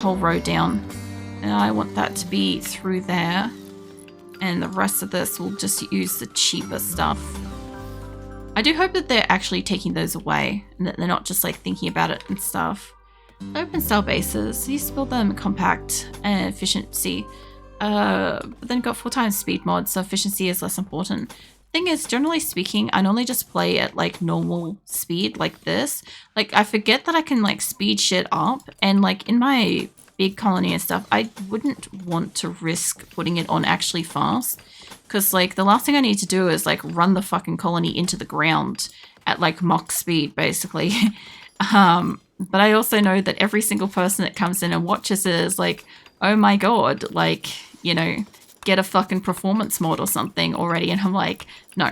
whole road down. And I want that to be through there. And the rest of this will just use the cheaper stuff. I do hope that they're actually taking those away and that they're not just like thinking about it and stuff. Open style bases, you build them compact and efficiency, but then got 4 times speed mod, so efficiency is less important. Thing is, generally speaking, I normally just play at like normal speed like this. Like I forget that I can like speed shit up, and like in my big colony and stuff, I wouldn't want to risk putting it on actually fast. Because, like, the last thing I need to do is, like, run the fucking colony into the ground at, like, Mach speed, basically. But I also know that every single person that comes in and watches it is like, oh my god, like, you know, get a fucking performance mod or something already. And I'm like, no.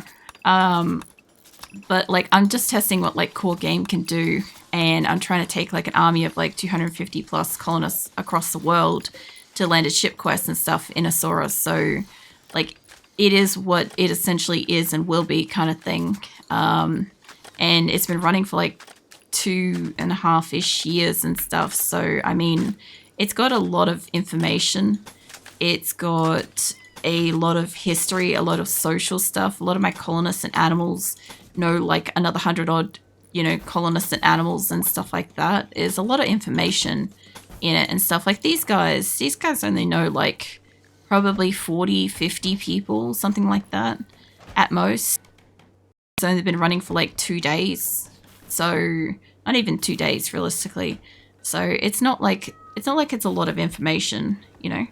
But, like, I'm just testing what, like, core game can do. And I'm trying to take, like, an army of, like, 250 plus colonists across the world to landed ship quests and stuff in Asura. So, like, it is what it essentially is and will be kind of thing. And it's been running for like 2.5-ish years and stuff. So, I mean, it's got a lot of information. It's got a lot of history, a lot of social stuff. A lot of my colonists and animals know like another 100 odd, you know, colonists and animals and stuff like that. There's a lot of information in it and stuff. Like these guys only know like probably 40, 50 people, something like that, at most. It's only been running for like 2 days. So, not even 2 days, realistically. So, it's not like it's a lot of information, you know.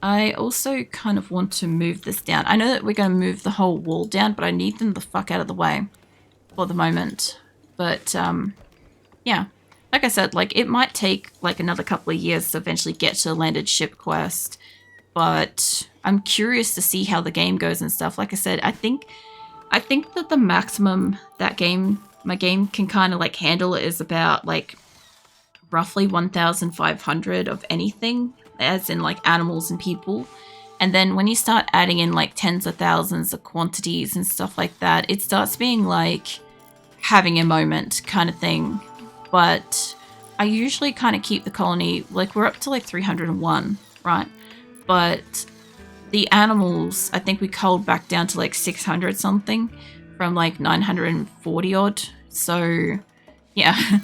I also kind of want to move this down. I know that we're going to move the whole wall down, but I need them the fuck out of the way for the moment. But, yeah. Like I said, like, it might take like another couple of years to eventually get to the landed ship quest. But I'm curious to see how the game goes and stuff. Like I said, I think that the maximum that my game can kind of like handle is about like roughly 1,500 of anything, as in like animals and people. And then when you start adding in like tens of thousands of quantities and stuff like that, it starts being like having a moment kind of thing. But I usually kind of keep the colony, like we're up to like 301, right? But the animals, I think we culled back down to like 600 something from like 940 odd. So yeah,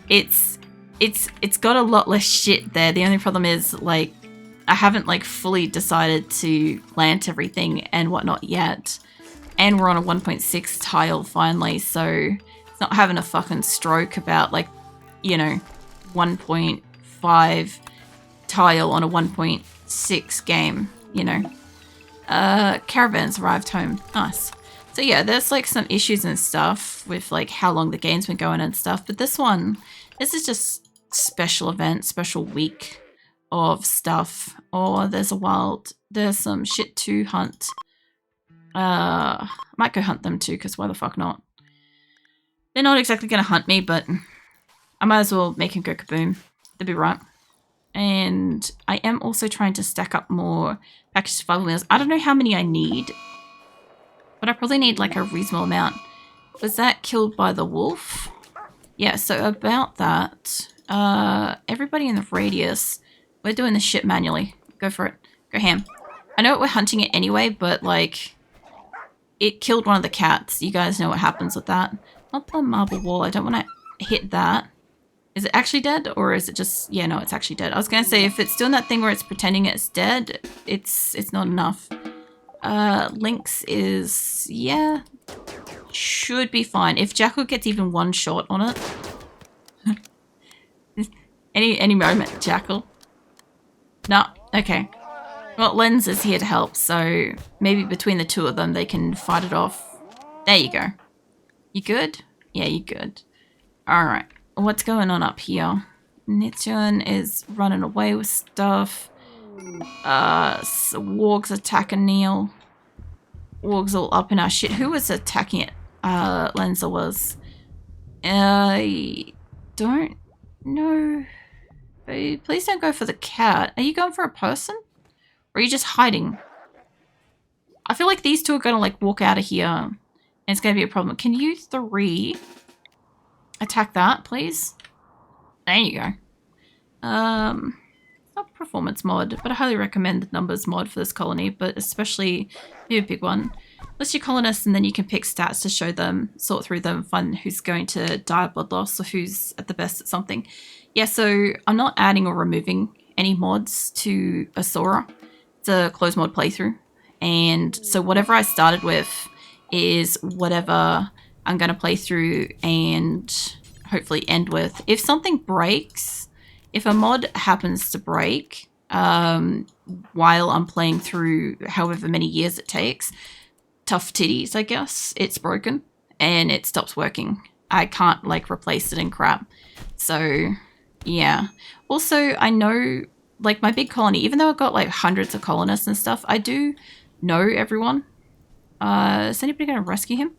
it's got a lot less shit there. The only problem is like I haven't like fully decided to plant everything and whatnot yet. And we're on a 1.6 tile finally, so it's not having a fucking stroke about like, you know, 1.5 tile on a 1.6 game, you know. Caravans arrived home. Nice. So yeah, there's like some issues and stuff with like how long the game's been going and stuff, but this is just special event, special week of stuff. Or there's some shit to hunt. Might go hunt them too, because why the fuck not? They're not exactly gonna hunt me, but I might as well make him go kaboom. They'll be right. And I am also trying to stack up more packaged survival meals. I don't know how many I need, but I probably need like a reasonable amount. Was that killed by the wolf? Yeah, so about that, everybody in the radius, we're doing this shit manually. Go for it. Go ham. I know we're hunting it anyway, but like, it killed one of the cats. You guys know what happens with that. Not the marble wall. I don't want to hit that. Is it actually dead, or is it just... Yeah, no, it's actually dead. I was going to say, if it's doing that thing where it's pretending it's dead, it's not enough. Lynx is... Yeah. Should be fine. If Jackal gets even one shot on it... any moment, Jackal. No. Okay. Well, Lens is here to help, so maybe between the two of them, they can fight it off. There you go. You good? Yeah, you good. Alright. What's going on up here? Nitsun is running away with stuff. Warg's attacking Neil. Warg's all up in our shit. Who was attacking it? Lenza was. I don't know. Please don't go for the cat. Are you going for a person? Or are you just hiding? I feel like these two are gonna like walk out of here and it's gonna be a problem. Can you three attack that, please? There you go. performance mod, but I highly recommend the numbers mod for this colony, but especially your big one. List your colonists and then you can pick stats to show them, sort through them, find who's going to die of blood loss or who's at the best at something. Yeah, so I'm not adding or removing any mods to Asura. It's a closed mod playthrough. And so whatever I started with is whatever I'm going to play through and hopefully end with. If something breaks, if a mod happens to break while I'm playing through however many years it takes, tough titties, I guess, it's broken and it stops working. I can't like replace it in crap. So yeah. Also, I know like my big colony, even though I've got like hundreds of colonists and stuff, I do know everyone. Is anybody going to rescue him?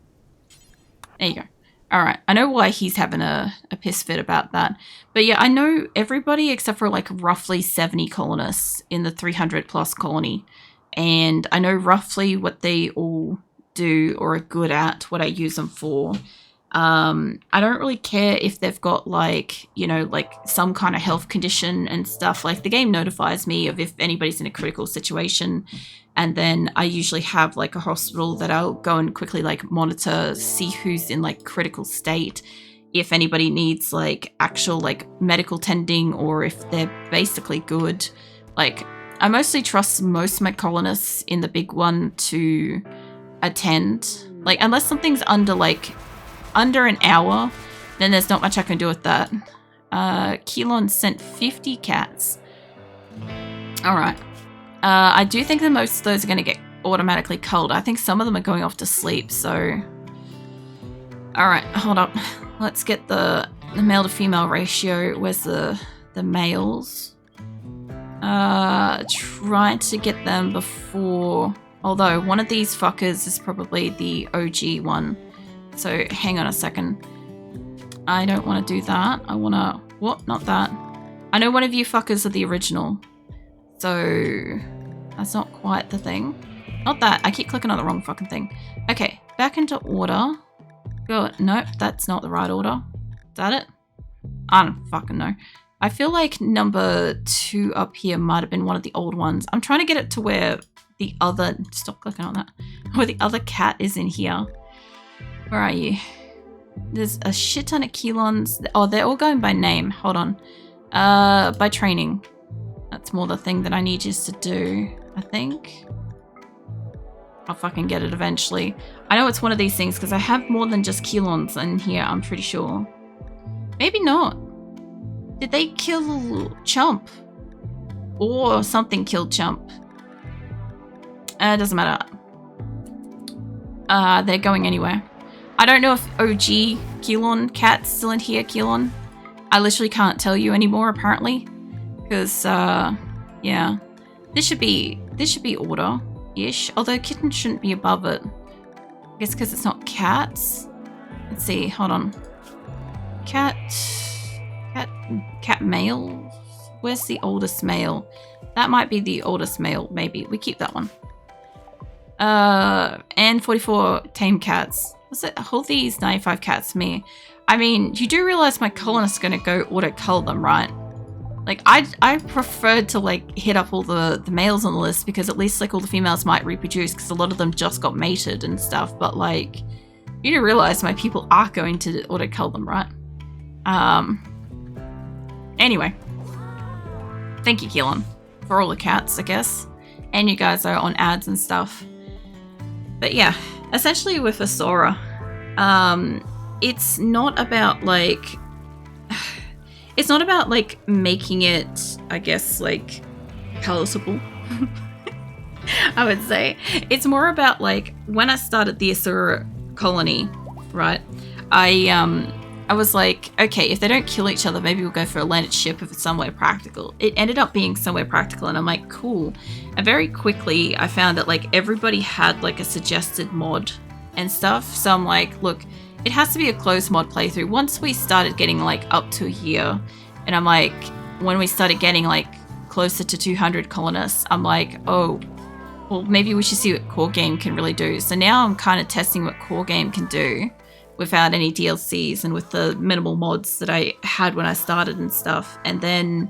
There you go. All right. I know why he's having a piss fit about that. But yeah, I know everybody except for like roughly 70 colonists in the 300 plus colony. And I know roughly what they all do or are good at, what I use them for. I don't really care if they've got like, you know, like some kind of health condition and stuff. Like the game notifies me of if anybody's in a critical situation. And then I usually have like a hospital that I'll go and quickly like monitor, see who's in like critical state. If anybody needs like actual like medical tending or if they're basically good. Like I mostly trust most of my colonists in the big one to attend. Like unless something's under an hour, then there's not much I can do with that. Keelan sent 50 cats. Alright. I do think that most of those are going to get automatically culled. I think some of them are going off to sleep, so... Alright, hold up. Let's get the male to female ratio. Where's the males? Try to get them before... Although, one of these fuckers is probably the OG one. So, hang on a second. I don't want to do that. I want to... What? Not that. I know one of you fuckers are the original. So, that's not quite the thing. Not that. I keep clicking on the wrong fucking thing. Okay, back into order. Good. Nope, that's not the right order. Is that it? I don't fucking know. I feel like number 2 up here might have been one of the old ones. I'm trying to get it to where the other... Stop clicking on that. Where the other cat is in here. Where are you? There's a shit ton of Keelons. Oh, they're all going by name. Hold on. By training. That's more the thing that I need you to do, I think. I'll fucking get it eventually. I know it's one of these things because I have more than just Keelons in here, I'm pretty sure. Maybe not. Did they kill Chump? Or something killed Chump? It doesn't matter. They're going anywhere. I don't know if OG Keelon cat's still in here, Keelon. I literally can't tell you anymore, apparently. Because, yeah. This should be order-ish. Although kitten shouldn't be above it. I guess because it's not cats. Let's see, hold on. Cat male? Where's the oldest male? That might be the oldest male, maybe. We keep that one. And 44 tame cats. What's it? Hold these 95 cats to me. I mean, you do realize my colonist's gonna go auto-cull them, right? Like, I preferred to, like, hit up all the males on the list because at least, like, all the females might reproduce because a lot of them just got mated and stuff. But, like, you do realize my people are going to auto-cull them, right? Anyway. Thank you, Keelan, for all the cats, I guess. And you guys are on ads and stuff. But yeah, essentially with Asura, it's not about like making it, I guess, like palatable. I would say it's more about like when I started the Asura colony, right? I was like, okay, if they don't kill each other, maybe we'll go for a landed ship if it's somewhere practical. It ended up being somewhere practical, and I'm like, cool. And very quickly, I found that like everybody had like a suggested mod and stuff. So I'm like, look, it has to be a closed mod playthrough. Once we started getting like up to a year, and I'm like, when we started getting like closer to 200 colonists, I'm like, oh, well, maybe we should see what Core Game can really do. So now I'm kind of testing what Core Game can do without any DLCs and with the minimal mods that I had when I started and stuff. And then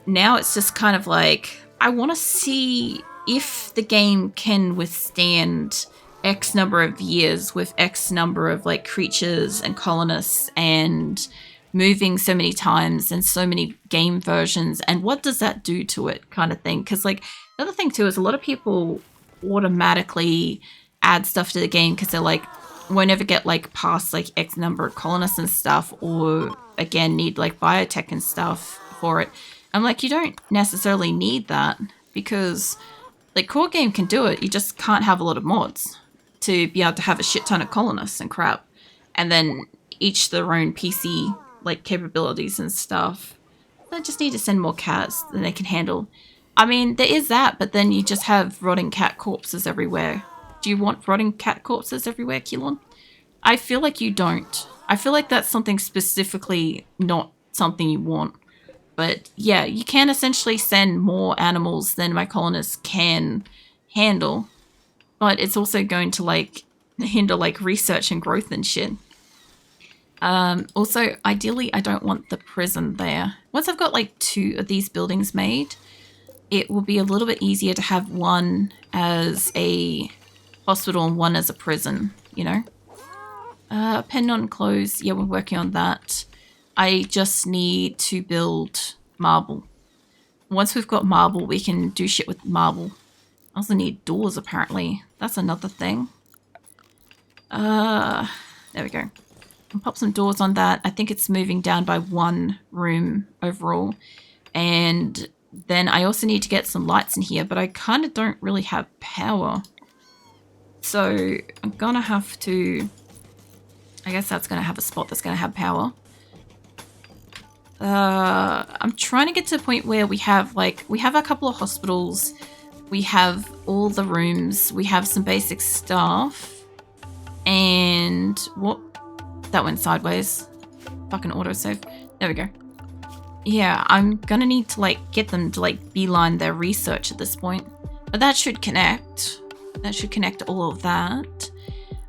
now it's just kind of like, I want to see if the game can withstand X number of years with X number of like creatures and colonists and moving so many times and so many game versions, and what does that do to it kind of thing. Because like the other thing too is a lot of people automatically add stuff to the game because they're like, won't ever get like past like X number of colonists and stuff, or again need like biotech and stuff for it. I'm like, you don't necessarily need that, because like core game can do it, you just can't have a lot of mods to be able to have a shit ton of colonists and crap, and then each their own PC like capabilities and stuff. They just need to send more cats than they can handle. I mean, there is that, but then you just have rotting cat corpses everywhere. Do you want rotting cat corpses everywhere, Keelan? I feel like you don't. I feel like that's something specifically not something you want. But yeah, you can essentially send more animals than my colonists can handle. But it's also going to like hinder like research and growth and shit. Also, ideally, I don't want the prison there. Once I've got like 2 of these buildings made, it will be a little bit easier to have one as a hospital and one as a prison, you know? Pen on clothes. Yeah, we're working on that. I just need to build marble. Once we've got marble, we can do shit with marble. I also need doors, apparently. That's another thing. There we go. I'll pop some doors on that. I think it's moving down by 1 room overall. And then I also need to get some lights in here, but I kind of don't really have power. So I'm going to have to... I guess that's going to have a spot that's going to have power. I'm trying to get to a point where we have a couple of hospitals. We have all the rooms. We have some basic stuff. And what? That went sideways. Fucking autosave. There we go. Yeah, I'm gonna need to like get them to like beeline their research at this point. But that should connect. That should connect all of that.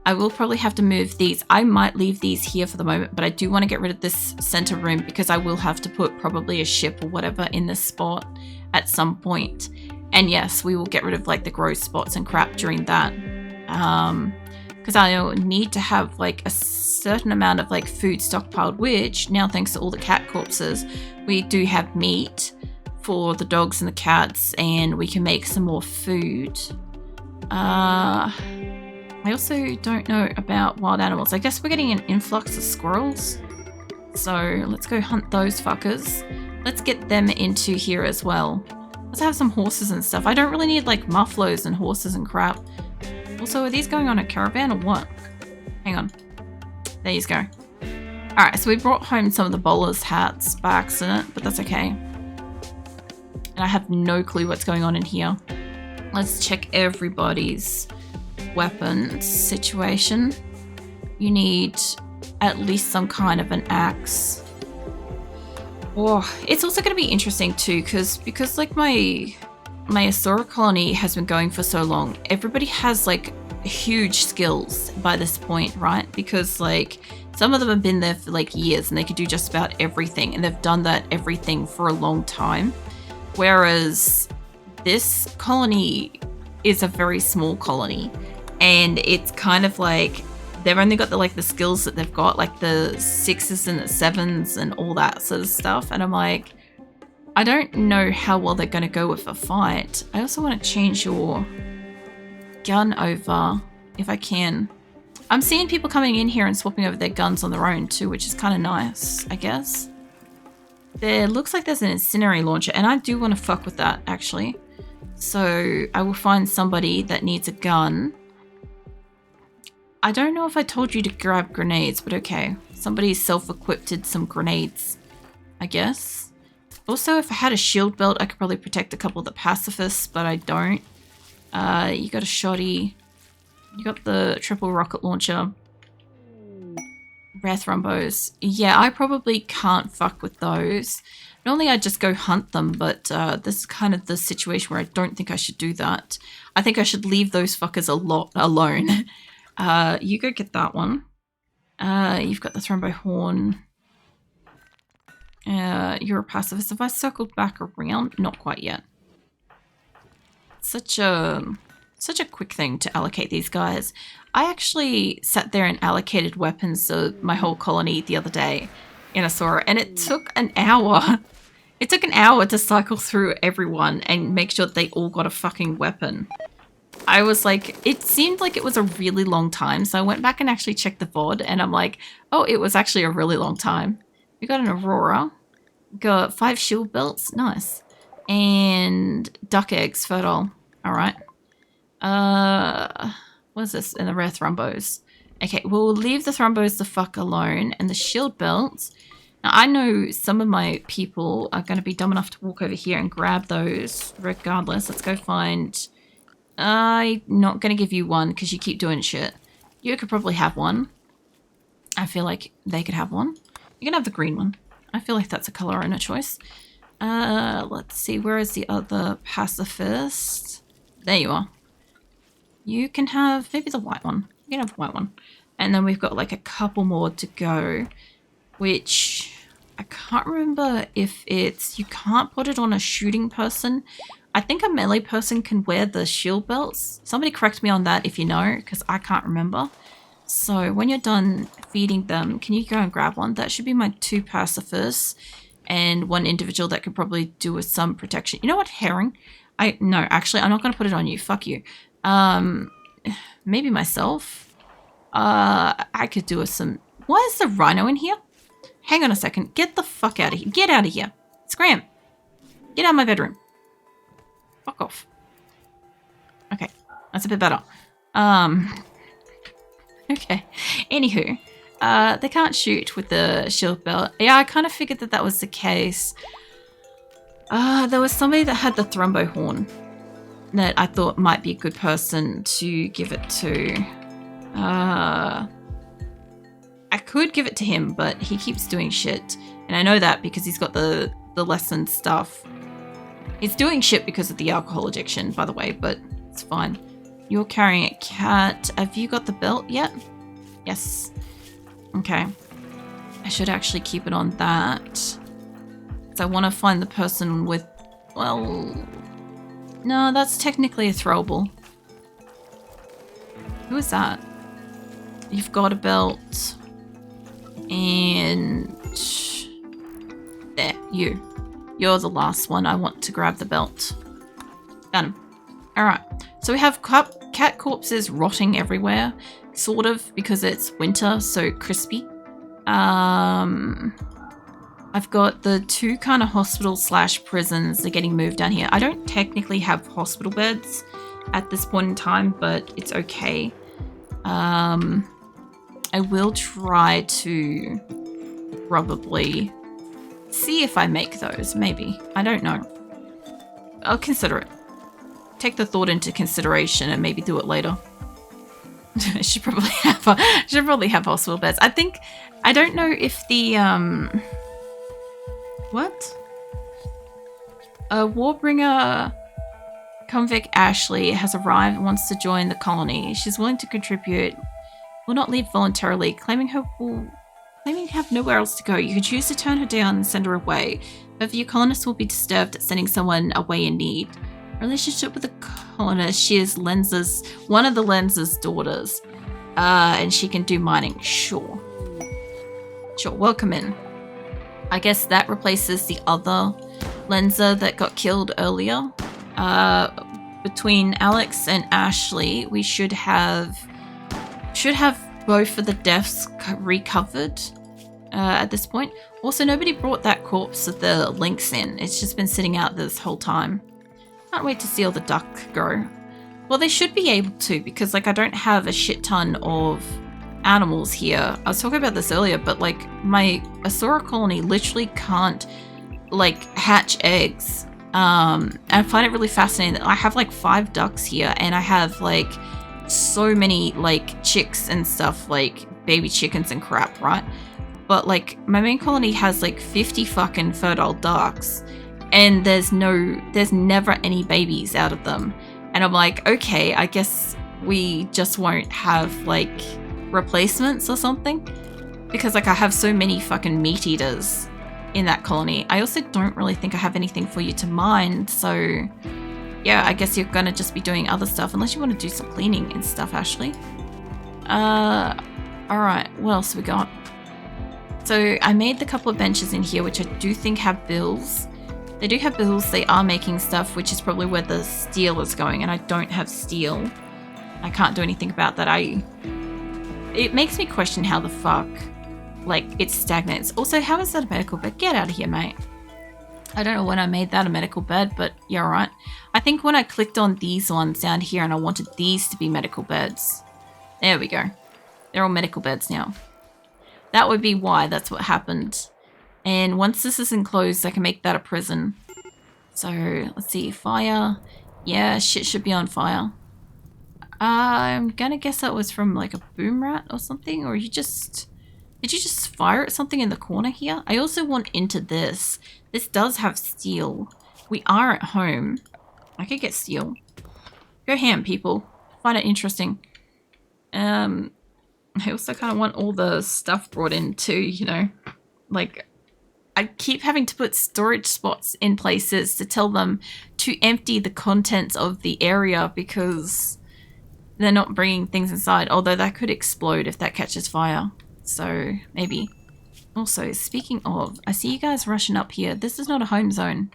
I will probably have to move these. I might leave these here for the moment, but I do want to get rid of this center room because I will have to put probably a ship or whatever in this spot at some point. And yes, we will get rid of like the growth spots and crap during that. Because I need to have like a certain amount of like food stockpiled, which now thanks to all the cat corpses, we do have meat for the dogs and the cats, and we can make some more food. I also don't know about wild animals. I guess we're getting an influx of squirrels. So let's go hunt those fuckers. Let's get them into here as well. Let's have some horses and stuff. I don't really need like mufflos and horses and crap. Also, are these going on a caravan or what? Hang on. There you go. Alright, so we brought home some of the bowler's hats by accident, but that's okay. And I have no clue what's going on in here. Let's check everybody's weapons situation. You need at least some kind of an axe. Oh, it's also going to be interesting too, because like my Asura colony has been going for so long. Everybody has like huge skills by this point, right? Because like some of them have been there for like years and they could do just about everything, and they've done that everything for a long time. Whereas this colony is a very small colony. And it's kind of like they've only got the skills that they've got, like the 6s and the 7s and all that sort of stuff. And I'm like, I don't know how well they're going to go with a fight. I also want to change your gun over if I can. I'm seeing people coming in here and swapping over their guns on their own too, which is kind of nice, I guess. There looks like there's an incendiary launcher, and I do want to fuck with that actually. So I will find somebody that needs a gun. I don't know if I told you to grab grenades, but okay. Somebody self-equipped some grenades, I guess. Also, if I had a shield belt, I could probably protect a couple of the pacifists, but I don't. You got a shoddy. You got the triple rocket launcher. Rare thrombos. Yeah, I probably can't fuck with those. Normally I'd just go hunt them, but this is kind of the situation where I don't think I should do that. I think I should leave those fuckers alone. You go get that one. You've got the thrombo horn. You're a pacifist. Have I circled back around? Not quite yet. Such a quick thing to allocate these guys. I actually sat there and allocated weapons to my whole colony the other day in Asura, and it took an hour. It took an hour to cycle through everyone and make sure that they all got a fucking weapon. I was like, it seemed like it was a really long time, so I went back and actually checked the VOD, and I'm like, oh, it was actually a really long time. We got an Aurora, got 5 shield belts, nice, and duck eggs, fertile, alright. What is this? And the rare thrombos. Okay, we'll leave the thrombos the fuck alone, and the shield belts. Now, I know some of my people are going to be dumb enough to walk over here and grab those regardless. Let's go find... I'm not going to give you one because you keep doing shit. You could probably have one. I feel like they could have one. You can have the green one. I feel like that's a color owner choice. Let's see. Where is the other pacifist? There you are. You can have maybe the white one. You can have the white one. And then we've got like a couple more to go, which I can't remember if it's... You can't put it on a shooting person. I think a melee person can wear the shield belts. Somebody correct me on that if you know, because I can't remember. So when you're done feeding them, can you go and grab one? That should be my 2 pacifists and 1 individual that could probably do with some protection. You know what, Herring? No, actually, I'm not going to put it on you. Fuck you. Maybe myself. I could do with some... Why is the rhino in here? Hang on a second. Get the fuck out of here. Get out of here. Scram. Get out of my bedroom. Fuck off. Okay, that's a bit better. Okay. Anywho, they can't shoot with the shield belt. Yeah, I kind of figured that that was the case. There was somebody that had the thrombo horn that I thought might be a good person to give it to. I could give it to him, but he keeps doing shit. And I know that because he's got the lesson stuff. He's doing shit because of the alcohol addiction, by the way, but it's fine. You're carrying a cat. Have you got the belt yet? Yes. Okay. I should actually keep it on that. So I want to find the person with... Well... No, that's technically a throwable. Who is that? You've got a belt. And... There, you. You're the last one. I want to grab the belt. Got him. Alright. So we have cat corpses rotting everywhere. Sort of, because it's winter, so crispy. I've got the 2 kind of hospital/prisons that are getting moved down here. I don't technically have hospital beds at this point in time, but it's okay. I will try to probably see if I make those, maybe. I don't know. I'll consider it. Take the thought into consideration and maybe do it later. I should probably have hospital beds. I don't know if the what? Warbringer convict Ashley has arrived and wants to join the colony. She's willing to contribute. Will not leave voluntarily, claiming to have nowhere else to go. You can choose to turn her down and send her away. However, your colonist will be disturbed at sending someone away in need. Relationship with the colonist. She is one of the Lens's daughters. And she can do mining. Sure. Welcome in. I guess that replaces the other Lenser that got killed earlier. Between Alex and Ashley, we should have both of the deaths recovered at this point. Also, nobody brought that corpse of the lynx in. It's just been sitting out this whole time. Can't wait to see all the duck go. Well, they should be able to, because like I don't have a shit ton of animals here. I was talking about this earlier, but like my Asura colony literally can't like hatch eggs. And I find it really fascinating that I have like 5 ducks here, and I have like so many like chicks and stuff, like baby chickens and crap, right? But like my main colony has like 50 fucking fertile ducks, and there's never any babies out of them. And I'm like, okay, I guess we just won't have like replacements or something, because like I have so many fucking meat eaters in that colony. I also don't really think I have anything for you to mine, so yeah, I guess you're gonna just be doing other stuff unless you want to do some cleaning and stuff, Ashley. Alright, what else we got? So I made the couple of benches in here, which I do think have bills. They do have bills, they are making stuff, which is probably where the steel is going, and I don't have steel. I can't do anything about that. It makes me question how the fuck, like, it stagnates. Also, how is that a medical bed? Get out of here, mate. I don't know when I made that a medical bed, but yeah, alright. I think when I clicked on these ones down here and I wanted these to be medical beds. There we go. They're all medical beds now. That would be why that's what happened. And once this is enclosed, I can make that a prison. So, let's see. Fire. Yeah, shit should be on fire. I'm gonna guess that was from like a boom rat or something. Or did you just fire at something in the corner here? I also want into this. This does have steel. We are at home. I could get steel. Go ham, people. Find it interesting. I also kind of want all the stuff brought in too, you know. Like, I keep having to put storage spots in places to tell them to empty the contents of the area because they're not bringing things inside. Although that could explode if that catches fire. So, maybe. Also, speaking of, I see you guys rushing up here. This is not a home zone.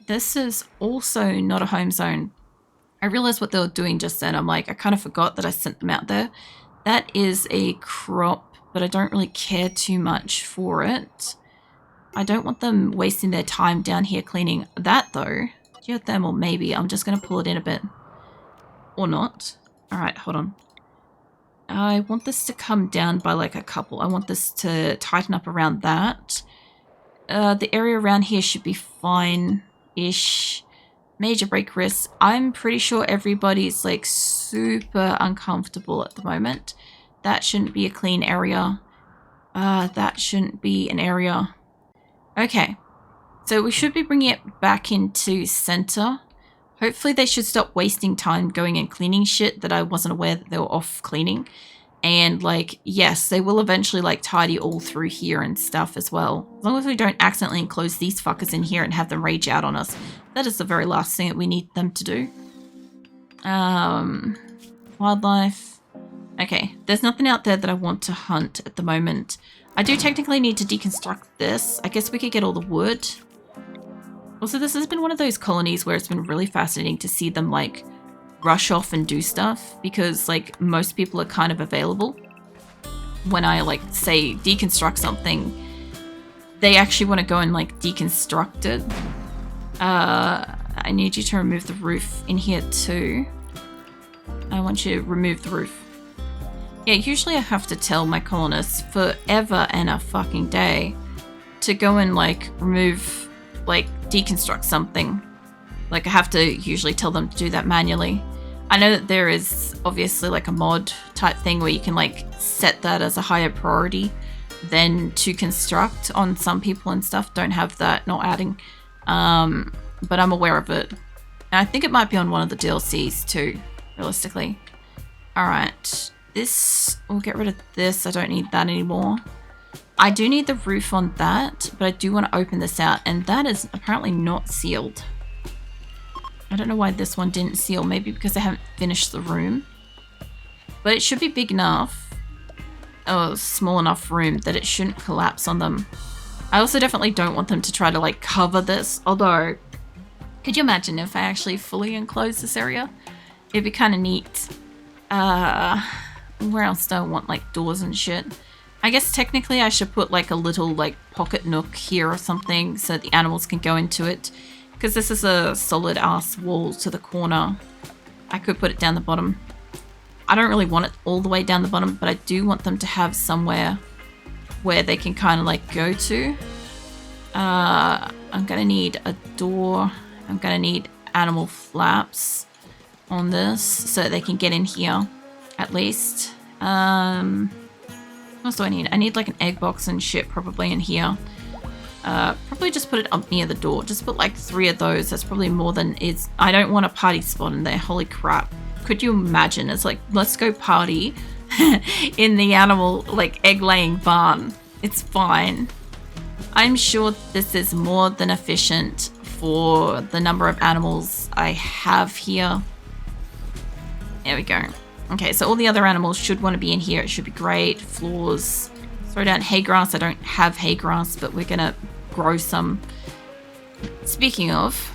This is also not a home zone. I realized what they were doing just then. I'm like, I kind of forgot that I sent them out there. That is a crop, but I don't really care too much for it. I don't want them wasting their time down here cleaning that though. Geothermal, maybe. I'm just going to pull it in a bit. Or not. Alright, hold on. I want this to come down by like a couple. I want this to tighten up around that. The area around here should be fine-ish. Major break risk. I'm pretty sure everybody's like super uncomfortable at the moment. That shouldn't be a clean area. That shouldn't be an area. Okay. So we should be bringing it back into center. Hopefully they should stop wasting time going and cleaning shit that I wasn't aware that they were off cleaning. And like, yes, they will eventually like tidy all through here and stuff as well. As long as we don't accidentally enclose these fuckers in here and have them rage out on us. That is the very last thing that we need them to do. Wildlife. Okay, there's nothing out there that I want to hunt at the moment. I do technically need to deconstruct this. I guess we could get all the wood. Also, this has been one of those colonies where it's been really fascinating to see them like rush off and do stuff because like most people are kind of available. When I like say deconstruct something, they actually want to go and like deconstruct it. I need you to remove the roof in here too. I want you to remove the roof. Yeah, usually I have to tell my colonists forever and a fucking day to go and like remove, like deconstruct something. Like I have to usually tell them to do that manually. I know that there is obviously like a mod type thing where you can like set that as a higher priority than to construct on some people and stuff. Don't have that, not adding. But I'm aware of it. And I think it might be on one of the DLCs too, realistically. Alright, this, we'll get rid of this. I don't need that anymore. I do need the roof on that, but I do want to open this out. And that is apparently not sealed. I don't know why this one didn't seal. Maybe because I haven't finished the room. But it should be big enough, or small enough room that it shouldn't collapse on them. I also definitely don't want them to try to like cover this. Although, could you imagine if I actually fully enclose this area? It'd be kind of neat. Where else do I want like doors and shit? I guess technically I should put like a little like pocket nook here or something so the animals can go into it. Because this is a solid ass wall to the corner. I could put it down the bottom. I don't really want it all the way down the bottom, but I do want them to have somewhere where they can kind of like go to. I'm gonna need a door. I'm gonna need animal flaps on this so they can get in here at least. What else do I need? I need like an egg box and shit probably in here. Probably just put it up near the door. Just put like 3 of those. That's probably more than is. I don't want a party spot in there. Holy crap. Could you imagine? It's like, let's go party in the animal like egg laying barn. It's fine. I'm sure this is more than efficient for the number of animals I have here. There we go. Okay, so all the other animals should want to be in here. It should be great. Floors. Throw down hay grass. I don't have hay grass, but we're going to grow some. Speaking of,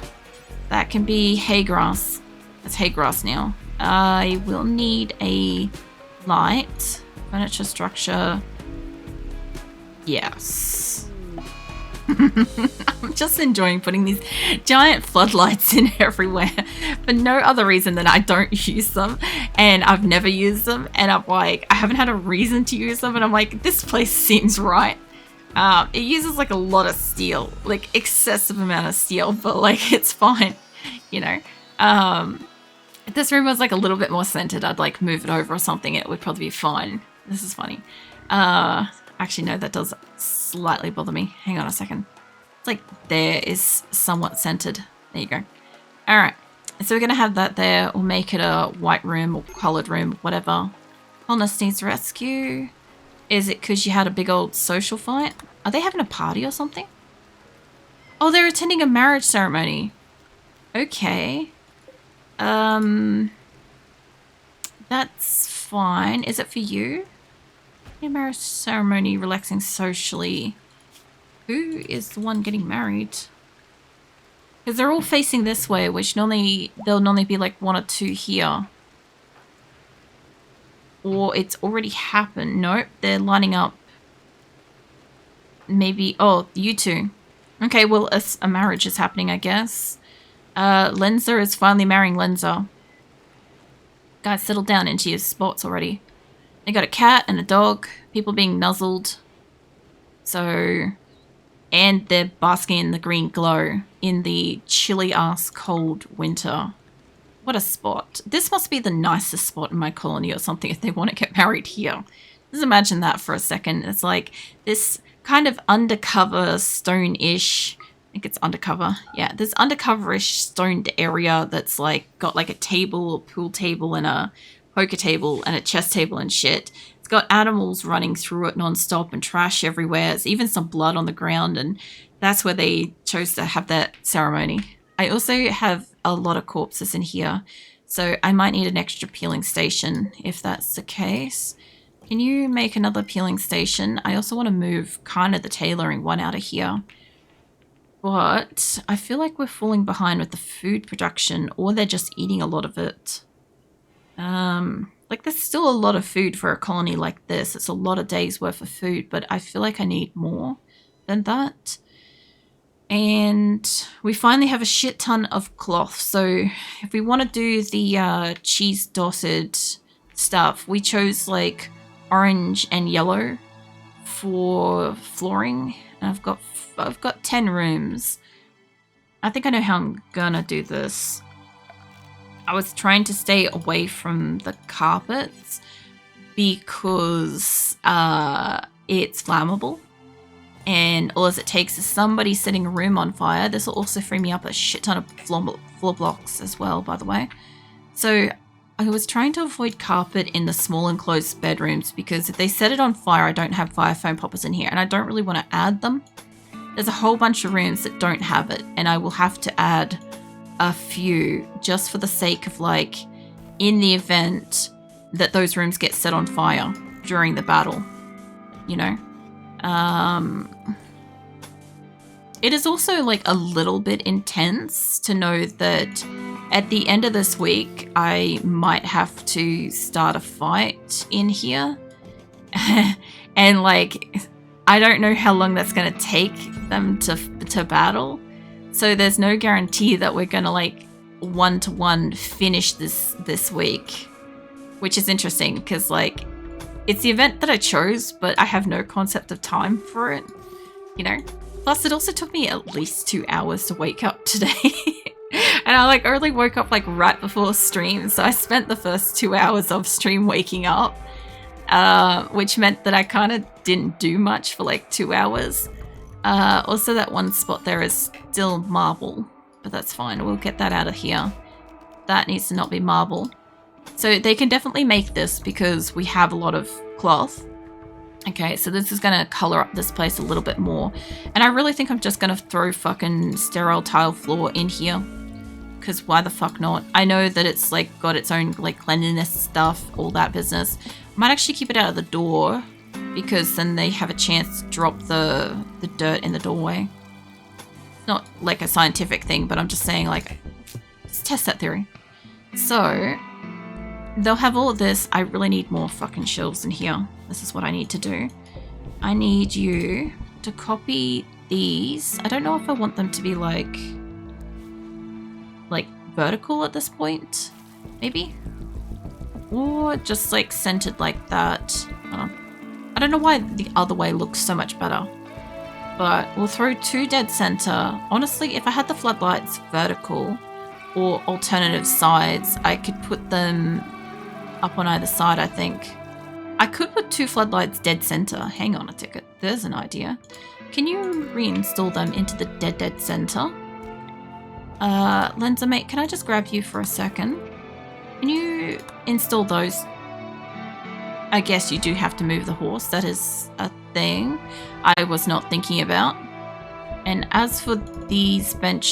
that can be hay grass. That's hay grass now. I will need a light. Furniture structure. Yes. I'm just enjoying putting these giant floodlights in everywhere for no other reason than I don't use them and I've never used them and I'm like, I haven't had a reason to use them and I'm like, this place seems right. It uses like a lot of steel, like excessive amount of steel, but like it's fine, you know. If this room was like a little bit more centered, I'd like move it over or something. It would probably be fine. This is funny. Actually, no, that does slightly bother me. Hang on a second. It's like there is somewhat centered. There you go. All right. So we're going to have that there. We'll make it a white room or colored room, whatever. Colonist needs rescue. Is it because you had a big old social fight? Are they having a party or something? Oh, they're attending a marriage ceremony. Okay. That's fine. Is it for you? A marriage ceremony, relaxing socially. Who is the one getting married? Because they're all facing this way, which normally there'll normally be like one or two here. Or it's already happened. Nope, they're lining up. Maybe, oh, you two. Okay, well, a marriage is happening, I guess. Lenza is finally marrying Lenza. Guys, settle down into your spots already. They got a cat and a dog, people being nuzzled. So, and they're basking in the green glow in the chilly-ass cold winter. What a spot. This must be the nicest spot in my colony or something if they want to get married here. Just imagine that for a second. It's like this kind of undercover stone-ish, I think it's undercover. Yeah, this undercover-ish stoned area that's like got like a table, a pool table and a poker table and a chess table and shit. It's got animals running through it non-stop and trash everywhere. There's even some blood on the ground and that's where they chose to have that ceremony. I also have a lot of corpses in here, so I might need an extra peeling station if that's the case. Can you make another peeling station? I also want to move kind of the tailoring one out of here. But I feel like we're falling behind with the food production or they're just eating a lot of it. Like there's still a lot of food for a colony like this. It's a lot of days worth of food, but I feel like I need more than that. And we finally have a shit ton of cloth. So if we want to do the cheese dotted stuff, we chose like orange and yellow for flooring. And I've got 10 rooms. I think I know how I'm gonna do this. I was trying to stay away from the carpets because it's flammable. And all it takes is somebody setting a room on fire. This will also free me up a shit ton of floor blocks as well, by the way. So I was trying to avoid carpet in the small enclosed bedrooms because if they set it on fire, I don't have fire foam poppers in here and I don't really want to add them. There's a whole bunch of rooms that don't have it and I will have to add a few just for the sake of like in the event that those rooms get set on fire during the battle, you know. It is also like a little bit intense to know that at the end of this week I might have to start a fight in here and like I don't know how long that's going to take them to battle. So there's no guarantee that we're going to like one-to-one finish this week, which is interesting because like it's the event that I chose, but I have no concept of time for it, you know? Plus it also took me at least 2 hours to wake up today. And I like only woke up like right before stream. So I spent the first 2 hours of stream waking up, which meant that I kind of didn't do much for like 2 hours. Also, that one spot there is still marble, but that's fine. We'll get that out of here. That needs to not be marble. So they can definitely make this because we have a lot of cloth. Okay, so this is going to color up this place a little bit more. And I really think I'm just going to throw fucking sterile tile floor in here. Because why the fuck not? I know that it's like got its own like cleanliness stuff, all that business. I might actually keep it out of the door because then they have a chance to drop the dirt in the doorway. Not like a scientific thing, but I'm just saying like, let's test that theory. So they'll have all of this. I really need more fucking shelves in here. This is what I need to do. I need you to copy these. I don't know if I want them to be like vertical at this point, maybe? Or just like centered like that. I don't know why the other way looks so much better. But we'll throw 2 dead center. Honestly, if I had the floodlights vertical or alternative sides, I could put them up on either side, I think. I could put 2 floodlights dead center. Hang on a ticket. There's an idea. Can you reinstall them into the dead center? Lenza mate, can I just grab you for a second? Can you install those? I guess you do have to move the horse. That is a thing I was not thinking about. And as for these benches,